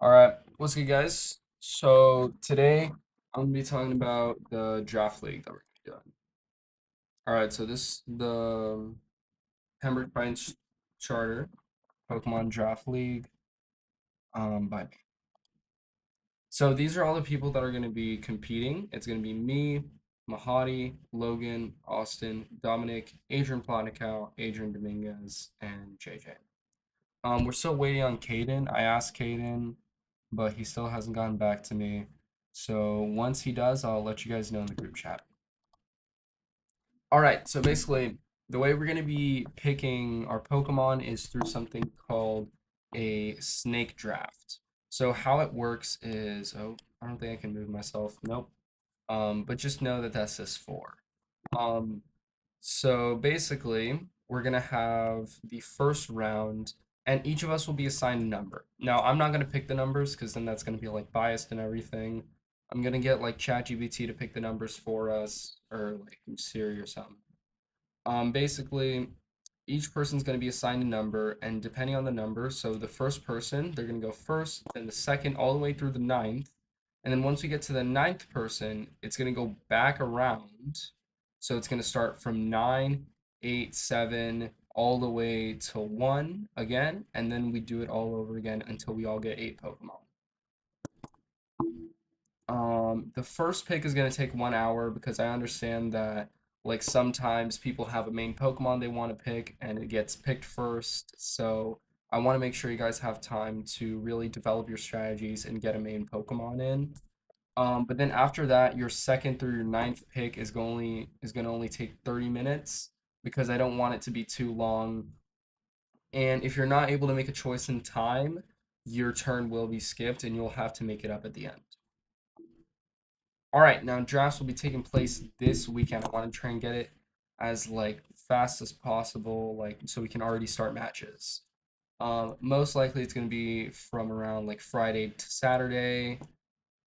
All right, what's good, guys? So today I'm gonna be talking about the draft league that we're gonna be doing. All right, so this is the Pembroke Pines Charter Pokemon Draft League by me. So these are all the people that are gonna be competing. It's gonna be me, Mahadi, Logan, Austin, Dominic, Adrian Plotnikow, Adrian Dominguez, and JJ. We're still waiting on Caden. I asked Caden, but he still hasn't gotten back to me. So once he does, I'll let you guys know in the group chat. All right, so basically, the way we're going to be picking our Pokemon is through something called a snake draft. So how it works is, oh, I don't think I can move myself. Nope. But just know that that says four. Um, so basically, we're gonna have the first round, and each of us will be assigned a number. Now, I'm not gonna pick the numbers because then that's gonna be like biased and everything. I'm gonna get like ChatGPT to pick the numbers for us, or like Siri or something. Basically, each person's going to be assigned a number, and depending on the number, so the first person, they're going to go first, then the second, all the way through the ninth. And then once we get to the ninth person, it's going to go back around. So it's going to start from nine, eight, seven, all the way to one again. And then we do it all over again until we all get eight Pokemon. The first pick is gonna take 1 hour because I understand that like sometimes people have a main Pokemon they want to pick and it gets picked first. So I want to make sure you guys have time to really develop your strategies and get a main Pokemon in. But then after that, your second through your ninth pick is gonna only take 30 minutes because I don't want it to be too long. And if you're not able to make a choice in time, your turn will be skipped and you'll have to make it up at the end. All right, now drafts will be taking place this weekend. I want to try and get it as like fast as possible, like so we can already start matches. Most likely it's gonna be from around like Friday to Saturday,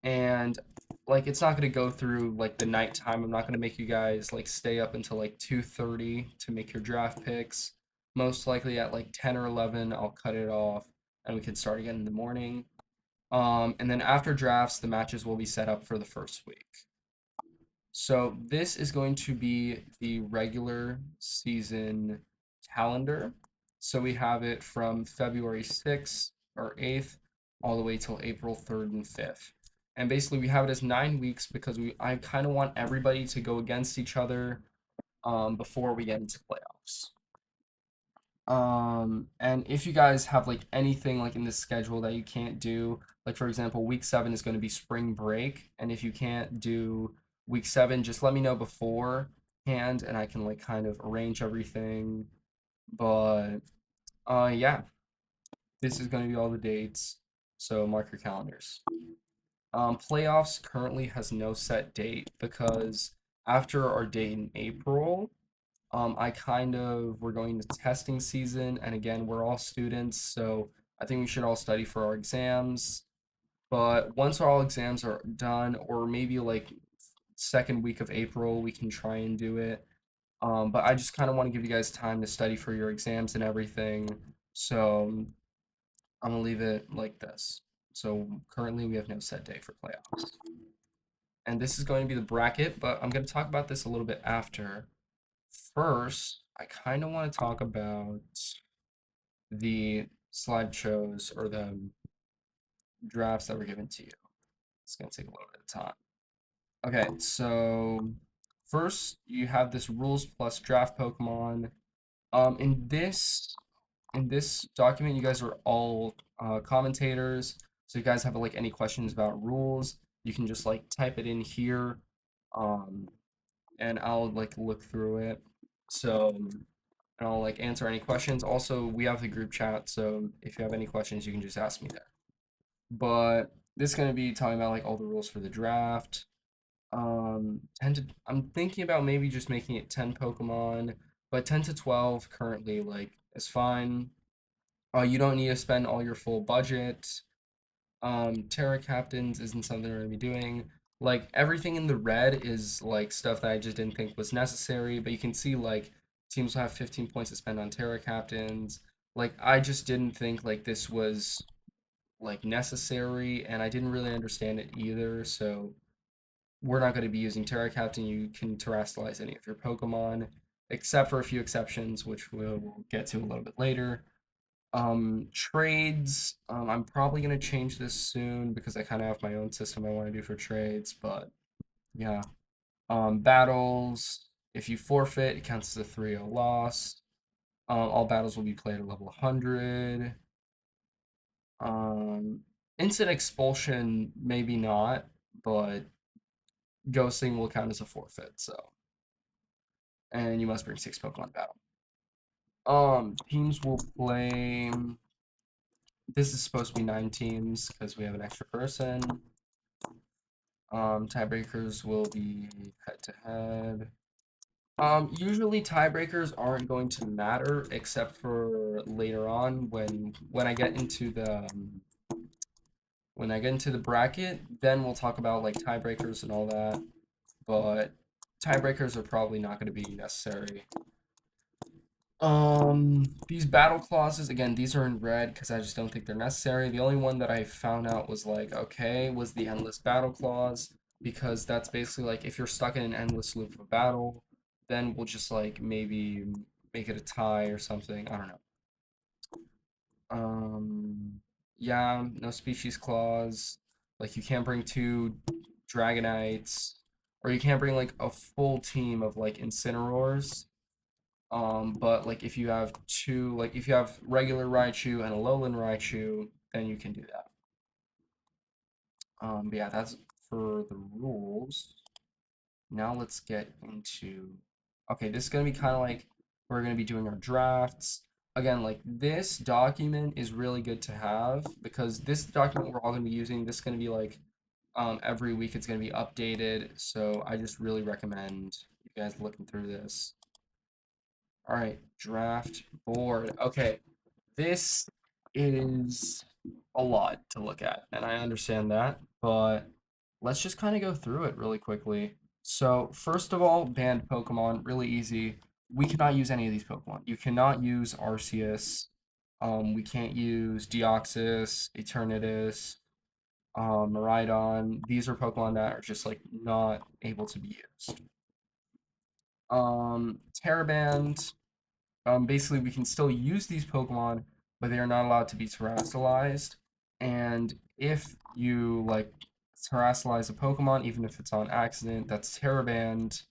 and like it's not gonna go through like the night time. I'm not gonna make you guys like stay up until like 2:30 to make your draft picks. Most likely at like 10 or 11, I'll cut it off and we can start again in the morning. And then after drafts, the matches will be set up for the first week. So this is going to be the regular season calendar. So we have it from February 6th or 8th all the way till April 3rd and 5th. And basically we have it as 9 weeks because I kind of want everybody to go against each other before we get into playoffs. And if you guys have like anything like in the schedule that you can't do, like for example, week 7 is going to be spring break, and if you can't do week 7, just let me know beforehand, and I can like kind of arrange everything. But yeah, this is going to be all the dates, so mark your calendars. Playoffs currently has no set date because after our date in April, I kind of we're going to testing season, and again, we're all students, so I think we should all study for our exams. But once all exams are done, or maybe like second week of April, we can try and do it. But I just kind of want to give you guys time to study for your exams and everything. So I'm gonna leave it like this. So currently we have no set day for playoffs. And this is going to be the bracket, but I'm going to talk about this a little bit after. First, I kind of want to talk about the slideshows or the drafts that were given to you. It's going to take a little bit of time. Okay, so first you have this rules plus draft Pokemon. In this document, you guys are all commentators. So if you guys have like any questions about rules, you can just like type it in here, um, and I'll like look through it. So and I'll like answer any questions. Also, we have the group chat, so if you have any questions, you can just ask me there. But this is gonna be talking about like all the rules for the draft. 10 to I'm thinking about maybe just making it 10 Pokemon, but 10 to 12 currently like is fine. You don't need to spend all your full budget. Terra Captains isn't something we're gonna be doing. Like everything in the red is like stuff that I just didn't think was necessary, but you can see like teams will have 15 points to spend on Terra Captains. Like I just didn't think like this was like necessary, and I didn't really understand it either. So we're not going to be using Terra Captain. You can terrestrialize any of your Pokemon, except for a few exceptions, which we'll get to a little bit later. Trades. I'm probably gonna change this soon because I kind of have my own system I want to do for trades. But yeah. Battles. If you forfeit, it counts as a 3-0 loss. All battles will be played at level 100. Um, Instant expulsion, maybe not, but ghosting will count as a forfeit. So, and you must bring 6 Pokemon to battle. Teams will play. This is supposed to be 9 teams because we have an extra person. Tiebreakers will be head to head. Usually tiebreakers aren't going to matter except for later on when I get into the when I get into the bracket, then we'll talk about like tiebreakers and all that. But tiebreakers are probably not going to be necessary. These battle clauses, again, these are in red because I just don't think they're necessary. The only one that I found out was like, okay, was the endless battle clause, because that's basically like if you're stuck in an endless loop of a battle, then we'll just like maybe make it a tie or something. I don't know. Yeah, no species clause. Like you can't bring 2 Dragonites, or you can't bring like a full team of like Incineroars. But like if you have two, like if you have regular Raichu and a Alolan Raichu, then you can do that. But yeah, that's for the rules. Now let's get into. Okay, this is gonna be kind of like we're gonna be doing our drafts. Again, like this document is really good to have because this document we're all gonna be using. This is gonna be like every week it's gonna be updated. So I just really recommend you guys looking through this. All right, draft board. Okay, this is a lot to look at, and I understand that, but let's just kind of go through it really quickly. So, first of all, banned Pokemon, really easy. We cannot use any of these Pokemon. You cannot use Arceus. We can't use Deoxys, Eternatus, Miraidon. These are Pokemon that are just like not able to be used. Terraband. Basically, we can still use these Pokemon, but they are not allowed to be terrestrialized. And if you like terrestrialize a Pokemon, even if it's on accident, that's Terraband,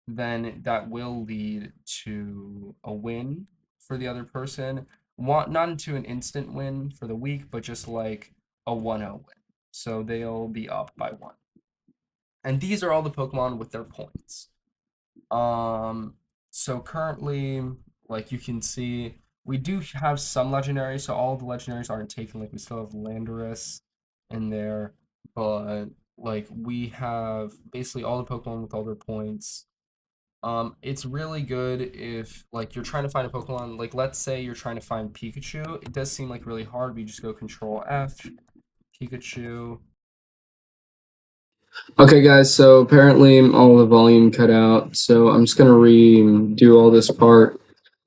then that will lead to a win for the other person. Not into an instant win for the week, but just like a 1-0 win. So they'll be up by 1. And these are all the Pokemon with their points. So currently, like you can see, we do have some legendaries, so all the legendaries aren't taken. Like we still have Landorus in there, but like we have basically all the Pokemon with all their points. It's really good if like you're trying to find a Pokemon, like let's say you're trying to find Pikachu. It does seem like really hard, but you just go Control F, Pikachu. Okay, guys, so apparently all the volume cut out, so I'm just gonna redo all this part.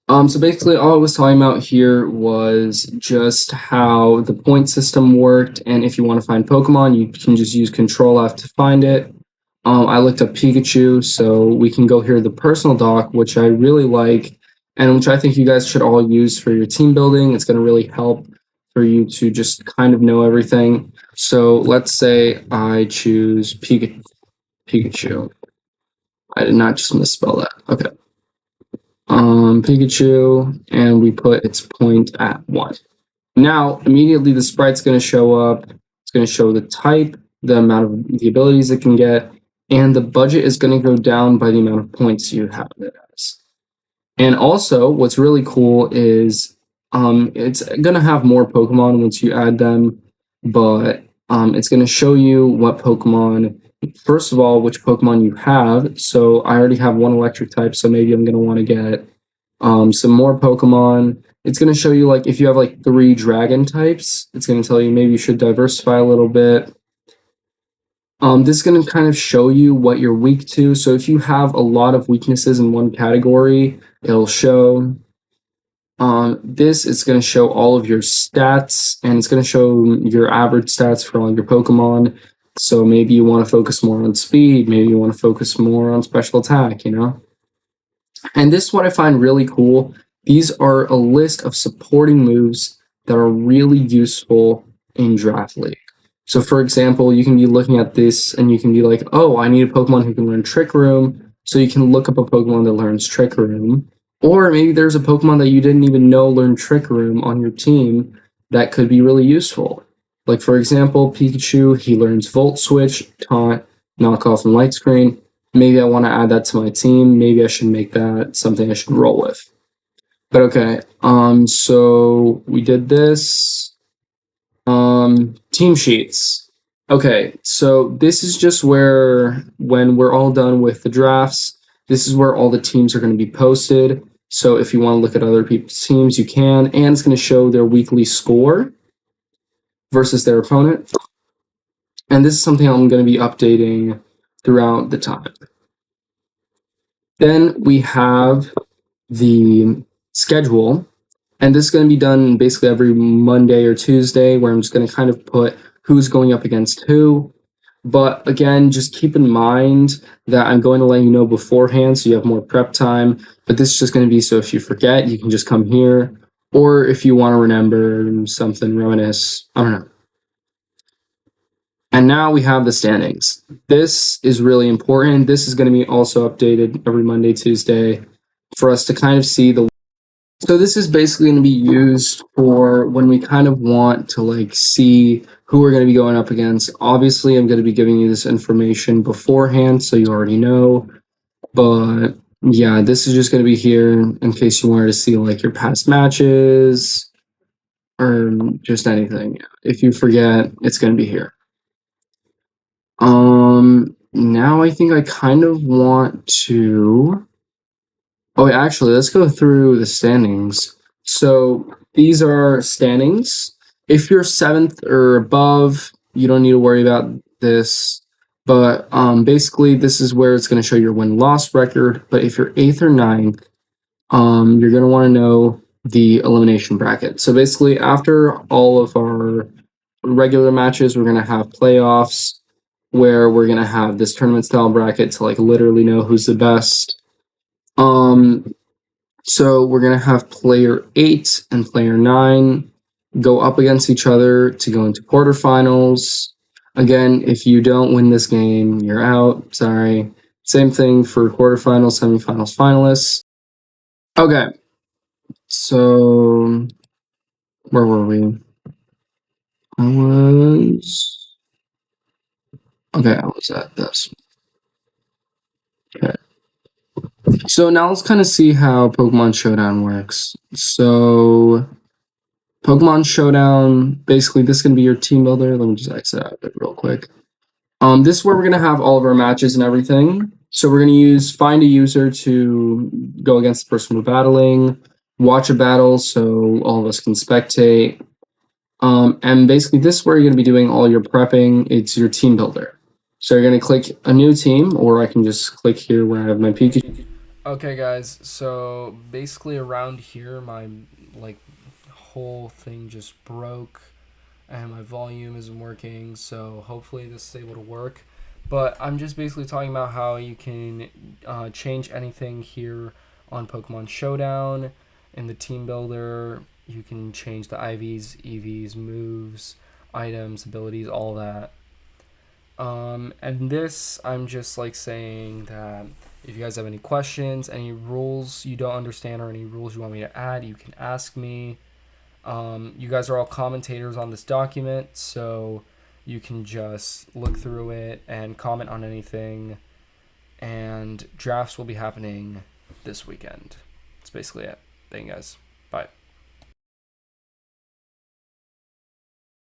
So basically all I was talking about here was just how the point system worked, and if you want to find Pokemon, you can just use Control F to find it. I looked up Pikachu, so we can go here to the personal doc, which I really like, and which I think you guys should all use for your team building. It's gonna really help for you to just kind of know everything. So let's say I choose Pikachu. I did not just misspell that. Okay. Pikachu, and we put its point at 1. Now, immediately the sprite's going to show up. It's going to show the type, the amount of the abilities it can get, and the budget is going to go down by the amount of points you have it as. And also, what's really cool is it's going to have more Pokemon once you add them, but it's going to show you what Pokemon, first of all, which Pokemon you have. So I already have one electric type, so maybe I'm going to want to get some more Pokemon. It's going to show you like if you have like 3 dragon types, it's going to tell you maybe you should diversify a little bit. This is going to kind of show you what you're weak to. So if you have a lot of weaknesses in one category, it'll show. This is going to show all of your stats, and it's going to show your average stats for all your Pokemon. So maybe you want to focus more on speed, maybe you want to focus more on special attack, you know? And this is what I find really cool. These are a list of supporting moves that are really useful in Draft League. So, for example, you can be looking at this and you can be like, oh, I need a Pokemon who can learn Trick Room. So you can look up a Pokemon that learns Trick Room. Or maybe there's a Pokemon that you didn't even know learned Trick Room on your team that could be really useful. Like, for example, Pikachu, he learns Volt Switch, Taunt, Knock Off, and Light Screen. Maybe I want to add that to my team. Maybe I should make that something I should roll with. But okay, so we did this. Team sheets. Okay, so this is just where, when we're all done with the drafts, this is where all the teams are going to be posted. So if you want to look at other people's teams, you can, and it's going to show their weekly score versus their opponent. And this is something I'm going to be updating throughout the time. Then we have the schedule, and this is going to be done basically every Monday or Tuesday, where I'm just going to kind of put who's going up against who. But again, just keep in mind that I'm going to let you know beforehand so you have more prep time. But this is just going to be so if you forget, you can just come here. Or if you want to remember something, reminisce, I don't know. And now we have the standings. This is really important. This is going to be also updated every Monday, Tuesday for us to kind of see the. So this is basically going to be used for when we kind of want to like see who we're going to be going up against. Obviously, I'm going to be giving you this information beforehand, so you already know. But yeah, this is just going to be here in case you wanted to see like your past matches or just anything. If you forget, it's going to be here. Now I think I kind of want to. Oh, actually, let's go through the standings. So these are standings. If you're seventh or above, you don't need to worry about this. But basically, this is where it's going to show your win-loss record. But if you're eighth or ninth, you're going to want to know the elimination bracket. So basically, after all of our regular matches, we're going to have playoffs where we're going to have this tournament style bracket to like literally know who's the best. So we're going to have player 8 and player 9 go up against each other to go into quarterfinals. Again, if you don't win this game, you're out. Sorry. Same thing for quarterfinals, semifinals, finalists. Okay. So where were we? I was at this. Okay. So now let's kind of see how Pokemon Showdown works. So Pokemon Showdown, basically this is gonna be your team builder. Let me just exit out of it real quick. This is where we're gonna have all of our matches and everything. So we're gonna find a user to go against the person we're battling, watch a battle so all of us can spectate. And basically this is where you're gonna be doing all your prepping. It's your team builder. So you're gonna click a new team, or I can just click here where I have my Pikachu. Okay, guys. So basically around here, my like whole thing just broke and my volume isn't working, so hopefully this is able to work. But I'm just basically talking about how you can change anything here on Pokemon Showdown. In the team builder, you can change the IVs, EVs, moves, items, abilities, all that. And this, I'm just like saying that if you guys have any questions, any rules you don't understand, or any rules you want me to add, you can ask me. You guys are all commentators on this document, so you can just look through it and comment on anything. And drafts will be happening this weekend. That's basically it. Thank you guys.